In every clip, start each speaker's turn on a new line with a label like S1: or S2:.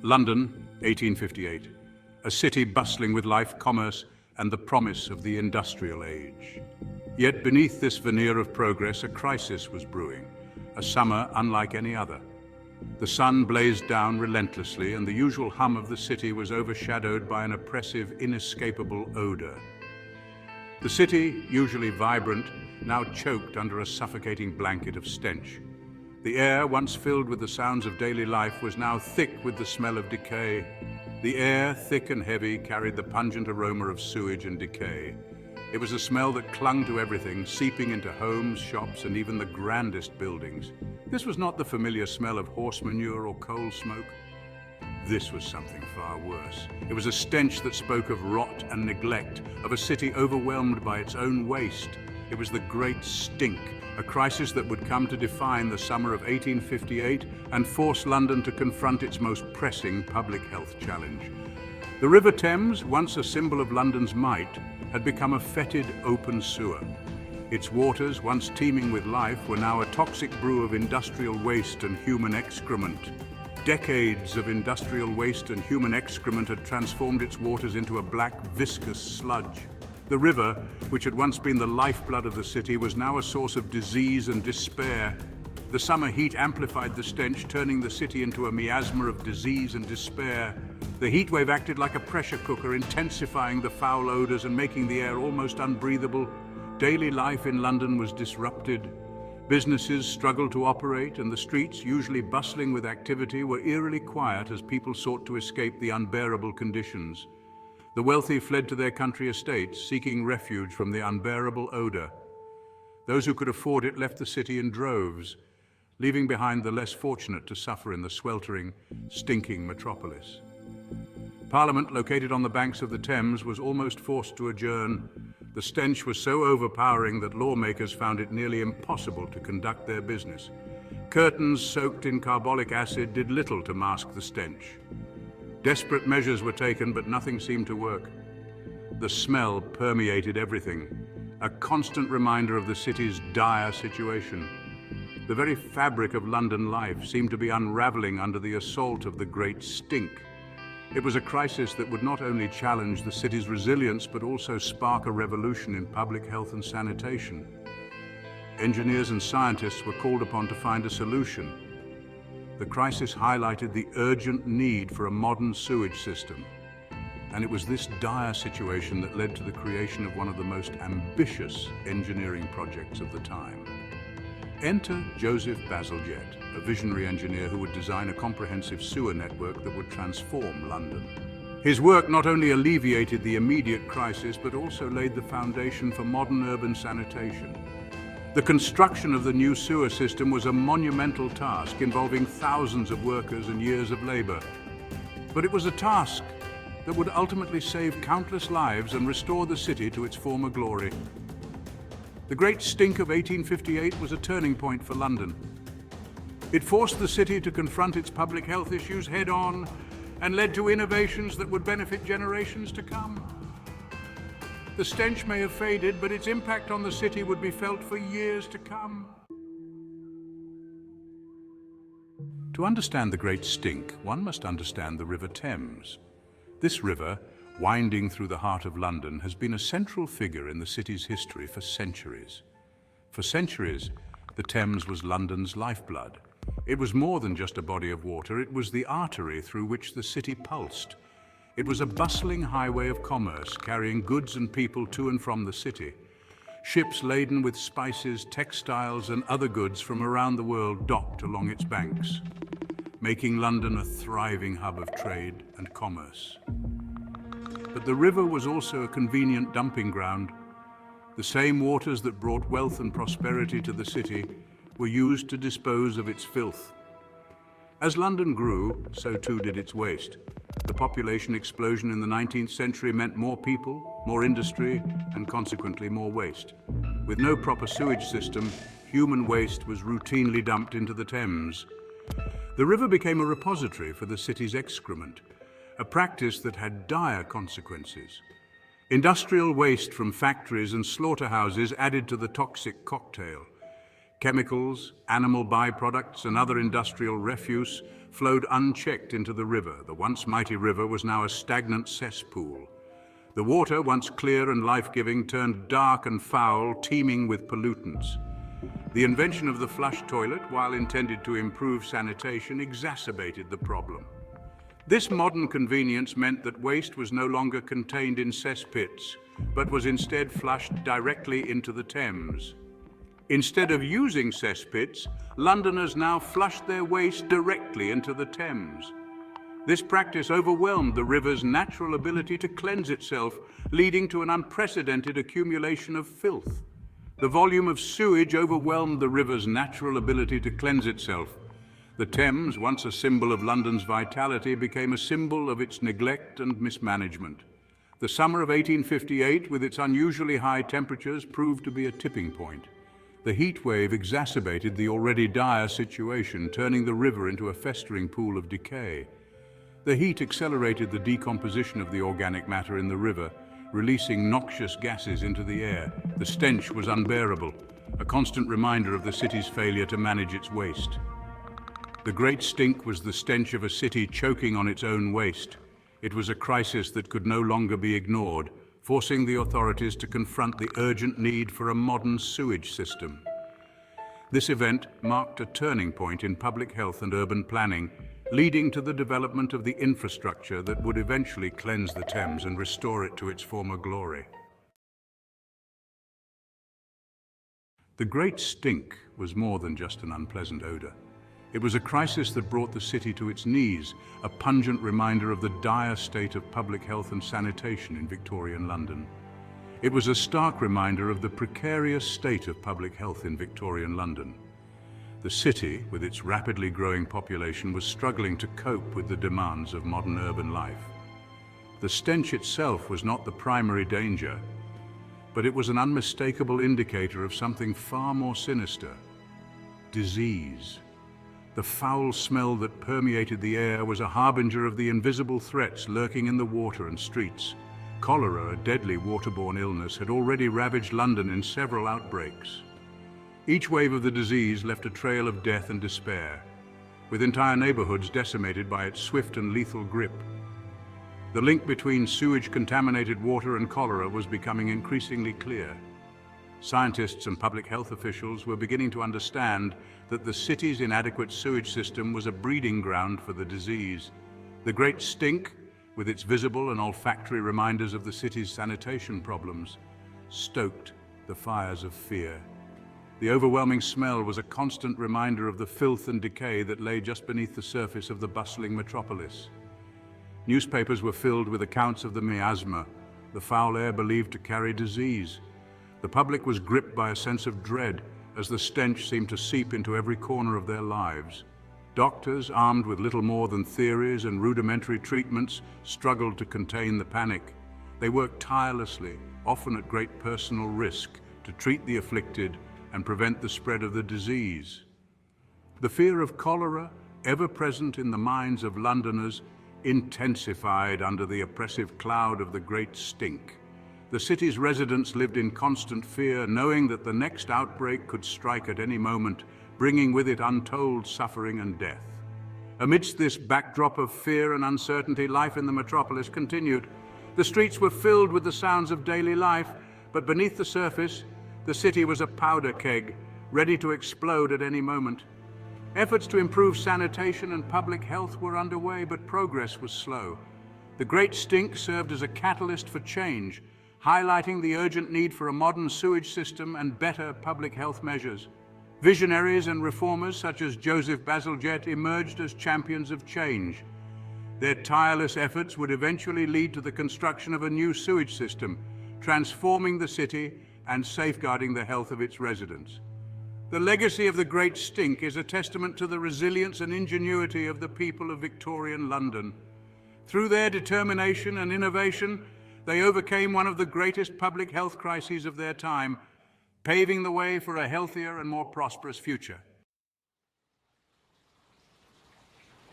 S1: London, 1858. A city bustling with life, commerce, and the promise of the industrial age. Yet beneath this veneer of progress, a crisis was brewing, a summer unlike any other. The sun blazed down relentlessly, and the usual hum of the city was overshadowed by an oppressive, inescapable odor. The city, usually vibrant, now choked under a suffocating blanket of stench. The air, once filled with the sounds of daily life, was now thick with the smell of decay. The air, thick and heavy, carried the pungent aroma of sewage and decay. It was a smell that clung to everything, seeping into homes, shops, and even the grandest buildings. This was not the familiar smell of horse manure or coal smoke. This was something far worse. It was a stench that spoke of rot and neglect, of a city overwhelmed by its own waste. It was the Great Stink, a crisis that would come to define the summer of 1858 and force London to confront its most pressing public health challenge. The River Thames, once a symbol of London's might, had become a fetid open sewer. Its waters, once teeming with life, were now a toxic brew of industrial waste and human excrement. Decades of industrial waste and human excrement had transformed its waters into a black, viscous sludge. The river, which had once been the lifeblood of the city, was now a source of disease and despair. The summer heat amplified the stench, turning the city into a miasma of disease and despair. The heat wave acted like a pressure cooker, intensifying the foul odors and making the air almost unbreathable. Daily life in London was disrupted. Businesses struggled to operate, and the streets, usually bustling with activity, were eerily quiet as people sought to escape the unbearable conditions. The wealthy fled to their country estates, seeking refuge from the unbearable odor. Those who could afford it left the city in droves, leaving behind the less fortunate to suffer in the sweltering, stinking metropolis. Parliament, located on the banks of the Thames, was almost forced to adjourn. The stench was so overpowering that lawmakers found it nearly impossible to conduct their business. Curtains soaked in carbolic acid did little to mask the stench. Desperate measures were taken, but nothing seemed to work. The smell permeated everything, a constant reminder of the city's dire situation. The very fabric of London life seemed to be unraveling under the assault of the Great Stink. It was a crisis that would not only challenge the city's resilience, but also spark a revolution in public health and sanitation. Engineers and scientists were called upon to find a solution. The crisis highlighted the urgent need for a modern sewage system. And it was this dire situation that led to the creation of one of the most ambitious engineering projects of the time. Enter Joseph Bazalgette, a visionary engineer who would design a comprehensive sewer network that would transform London. His work not only alleviated the immediate crisis, but also laid the foundation for modern urban sanitation. The construction of the new sewer system was a monumental task involving thousands of workers and years of labor. But it was a task that would ultimately save countless lives and restore the city to its former glory. The Great Stink of 1858 was a turning point for London. It forced the city to confront its public health issues head-on and led to innovations that would benefit generations to come. The stench may have faded, but its impact on the city would be felt for years to come. To understand the Great Stink, one must understand the River Thames. This river, winding through the heart of London, has been a central figure in the city's history for centuries. For centuries, the Thames was London's lifeblood. It was more than just a body of water, it was the artery through which the city pulsed. It was a bustling highway of commerce, carrying goods and people to and from the city. Ships laden with spices, textiles, and other goods from around the world docked along its banks, making London a thriving hub of trade and commerce. But the river was also a convenient dumping ground. The same waters that brought wealth and prosperity to the city were used to dispose of its filth. As London grew, so too did its waste. The population explosion in the 19th century meant more people, more industry, and consequently more waste. With no proper sewage system, human waste was routinely dumped into the Thames. The river became a repository for the city's excrement, a practice that had dire consequences. Industrial waste from factories and slaughterhouses added to the toxic cocktail. Chemicals, animal byproducts, and other industrial refuse flowed unchecked into the river. The once mighty river was now a stagnant cesspool. The water, once clear and life-giving, turned dark and foul, teeming with pollutants. The invention of the flush toilet, while intended to improve sanitation, exacerbated the problem. This modern convenience meant that waste was no longer contained in cesspits, but was instead flushed directly into the Thames. Instead of using cesspits, Londoners now flushed their waste directly into the Thames. This practice overwhelmed the river's natural ability to cleanse itself, leading to an unprecedented accumulation of filth. The volume of sewage overwhelmed the river's natural ability to cleanse itself. The Thames, once a symbol of London's vitality, became a symbol of its neglect and mismanagement. The summer of 1858, with its unusually high temperatures, proved to be a tipping point. The heat wave exacerbated the already dire situation, turning the river into a festering pool of decay. The heat accelerated the decomposition of the organic matter in the river, releasing noxious gases into the air. The stench was unbearable, a constant reminder of the city's failure to manage its waste. The great stink was the stench of a city choking on its own waste. It was a crisis that could no longer be ignored, forcing the authorities to confront the urgent need for a modern sewage system. This event marked a turning point in public health and urban planning, leading to the development of the infrastructure that would eventually cleanse the Thames and restore it to its former glory. The Great Stink was more than just an unpleasant odor. It was a crisis that brought the city to its knees, a pungent reminder of the dire state of public health and sanitation in Victorian London. It was a stark reminder of the precarious state of public health in Victorian London. The city, with its rapidly growing population, was struggling to cope with the demands of modern urban life. The stench itself was not the primary danger, but it was an unmistakable indicator of something far more sinister: disease. The foul smell that permeated the air was a harbinger of the invisible threats lurking in the water and streets. Cholera, a deadly waterborne illness, had already ravaged London in several outbreaks. Each wave of the disease left a trail of death and despair, with entire neighborhoods decimated by its swift and lethal grip. The link between sewage-contaminated water and cholera was becoming increasingly clear. Scientists and public health officials were beginning to understand that the city's inadequate sewage system was a breeding ground for the disease. The Great Stink, with its visible and olfactory reminders of the city's sanitation problems, stoked the fires of fear. The overwhelming smell was a constant reminder of the filth and decay that lay just beneath the surface of the bustling metropolis. Newspapers were filled with accounts of the miasma, the foul air believed to carry disease. The public was gripped by a sense of dread as the stench seemed to seep into every corner of their lives. Doctors, armed with little more than theories and rudimentary treatments, struggled to contain the panic. They worked tirelessly, often at great personal risk, to treat the afflicted and prevent the spread of the disease. The fear of cholera, ever present in the minds of Londoners, intensified under the oppressive cloud of the Great Stink. The city's residents lived in constant fear, knowing that the next outbreak could strike at any moment, bringing with it untold suffering and death. Amidst this backdrop of fear and uncertainty, life in the metropolis continued. The streets were filled with the sounds of daily life, but beneath the surface, the city was a powder keg, ready to explode at any moment. Efforts to improve sanitation and public health were underway, but progress was slow. The Great Stink served as a catalyst for change, highlighting the urgent need for a modern sewage system and better public health measures. Visionaries and reformers such as Joseph Bazalgette emerged as champions of change. Their tireless efforts would eventually lead to the construction of a new sewage system, transforming the city and safeguarding the health of its residents. The legacy of the Great Stink is a testament to the resilience and ingenuity of the people of Victorian London. Through their determination and innovation, they overcame one of the greatest public health crises of their time, paving the way for a healthier and more prosperous future.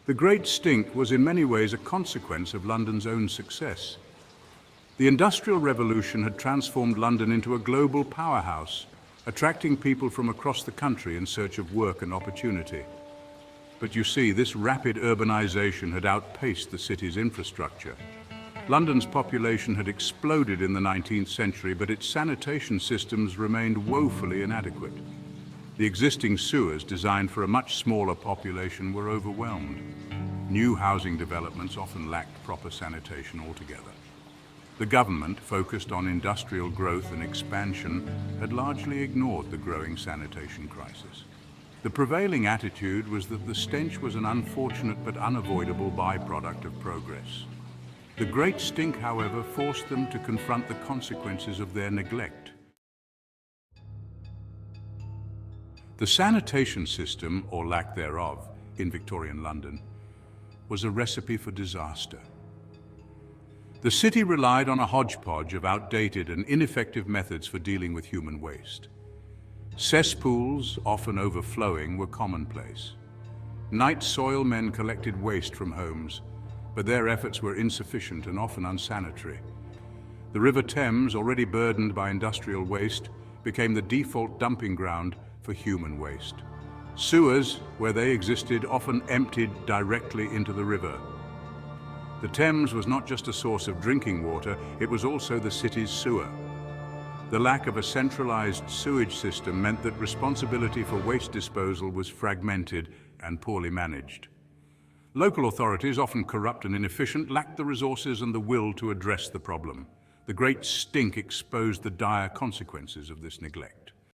S1: The Great Stink was in many ways a consequence of London's own success. The Industrial Revolution had transformed London into a global powerhouse, attracting people from across the country in search of work and opportunity. But you see, this rapid urbanization had outpaced the city's infrastructure. London's population had exploded in the 19th century, but its sanitation systems remained woefully inadequate. The existing sewers, designed for a much smaller population, were overwhelmed. New housing developments often lacked proper sanitation altogether. The government, focused on industrial growth and expansion, had largely ignored the growing sanitation crisis. The prevailing attitude was that the stench was an unfortunate but unavoidable byproduct of progress. The Great Stink, however, forced them to confront the consequences of their neglect. The sanitation system, or lack thereof, in Victorian London, was a recipe for disaster. The city relied on a hodgepodge of outdated and ineffective methods for dealing with human waste. Cesspools, often overflowing, were commonplace. Night soil men collected waste from homes, but their efforts were insufficient and often unsanitary. The River Thames, already burdened by industrial waste, became the default dumping ground for human waste. Sewers, where they existed, often emptied directly into the river. The Thames was not just a source of drinking water, it was also the city's sewer. The lack of a centralized sewage system meant that responsibility for waste disposal was fragmented and poorly managed. Local authorities, often corrupt and inefficient, lacked the resources and the will to address the problem. The Great Stink exposed the dire consequences of this neglect.